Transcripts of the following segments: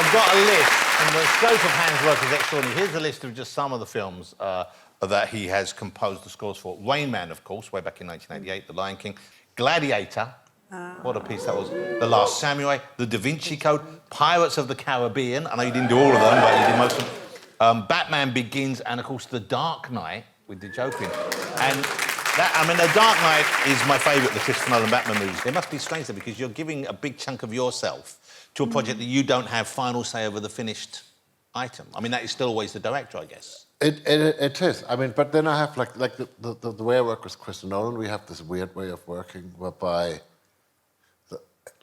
I've got a list, and the scope of Hans' work is extraordinary. Here's a list of just some of the films that he has composed the scores for. Rain Man, of course, way back in 1988, The Lion King. Gladiator, what a piece that was. The Last Samurai, The Da Vinci Code, Pirates of the Caribbean. I know you didn't do all of them, but you did most of them. Batman Begins, and, of course, The Dark Knight with the Joker. And that, I mean, The Dark Knight is my favourite, the Christopher Nolan Batman movies. It must be strange, though, because you're giving a big chunk of yourself to a project that you don't have final say over the finished item. I mean, that is still always the director, I guess. It is. I mean, but then I have, like the way I work with Christopher Nolan, we have this weird way of working whereby,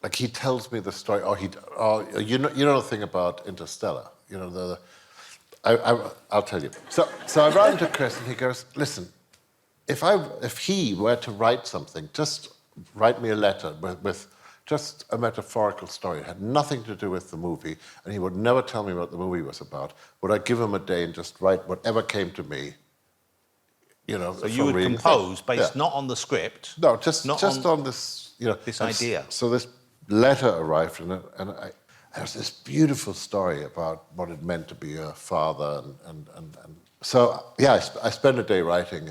like, he tells me the story, you know the thing about Interstellar, you know, I'll tell you. So I write to Chris and he goes, listen, if he were to write something, just write me a letter with just a metaphorical story. It had nothing to do with the movie, and he would never tell me what the movie was about. Would I give him a day and just write whatever came to me, you know? So you would compose based not on the script? No, just on this, you know... This idea. So this letter arrived, and there was this beautiful story about what it meant to be a father, and so, yeah, I spent a day writing,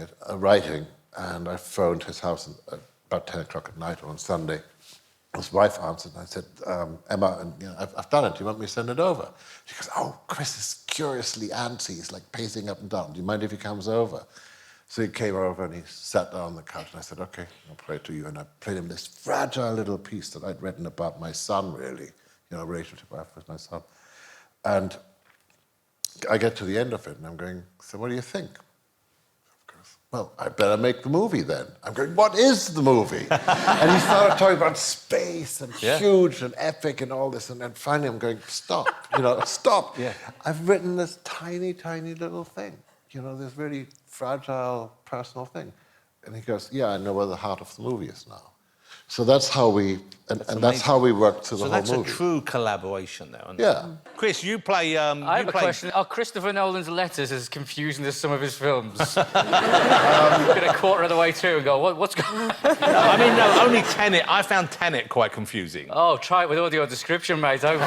and I phoned his house at about 10 o'clock at night on Sunday. His wife answered, and I said, Emma, and, you know, I've done it. Do you want me to send it over? She goes, oh, Chris is curiously antsy. He's like pacing up and down. Do you mind if he comes over? So he came over and he sat down on the couch, and I said, OK, I'll play it to you. And I played him this fragile little piece that I'd written about my son, really, you know, relationship I have with my son. And I get to the end of it, and I'm going, so what do you think? Well, I better make the movie then. I'm going, what is the movie? And he started talking about space and huge and epic and all this. And then finally I'm going, stop, you know, stop. Yeah. I've written this tiny, tiny little thing, you know, this really fragile, personal thing. And he goes, yeah, I know where the heart of the movie is now. So that's how we, and that's how we work to the whole movie. So that's a true collaboration there. Yeah. Chris, you play... I have a question. Are Christopher Nolan's letters as confusing as some of his films? Get a quarter of the way through and go, what's going on? I mean, no, only Tenet. I found Tenet quite confusing. Oh, try it with audio description, mate. Honestly.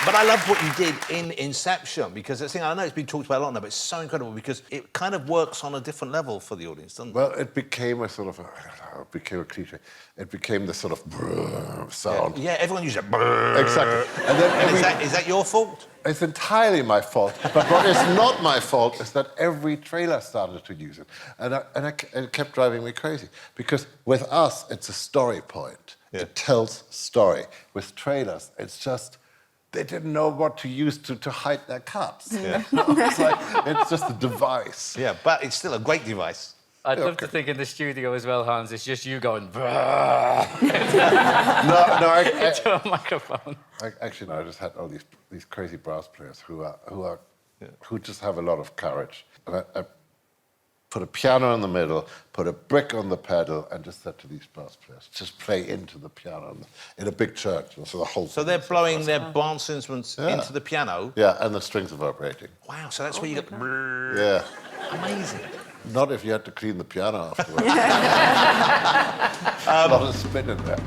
But I love what you did in Inception, because it's, I know it's been talked about a lot now, but it's so incredible because it kind of works on a different level for the audience, doesn't it? Well, it became a sort of, it became a cliche. It became this sort of brrr sound. Yeah, everyone uses it. Brrr. Exactly. And then is that your fault? It's entirely my fault. But what is not my fault is that every trailer started to use it. And it kept driving me crazy. Because with us, it's a story point. Yeah. It tells story. With trailers, it's just... They didn't know what to use to hide their cuts. Yeah. It's just a device. Yeah, but it's still a great device. I'd love to think in the studio as well, Hans, it's just you going... No, I to a microphone. Actually, no, I just had all these crazy brass players who just have a lot of courage. And I put a piano in the middle, put a brick on the pedal, and just said to these brass players, just play into the piano in a big church. So the whole. So they're blowing their brass instruments into the piano. Yeah, and the strings are vibrating. Wow, so that's where you get. Yeah. Amazing. Not if you had to clean the piano afterwards. A lot of spin in there.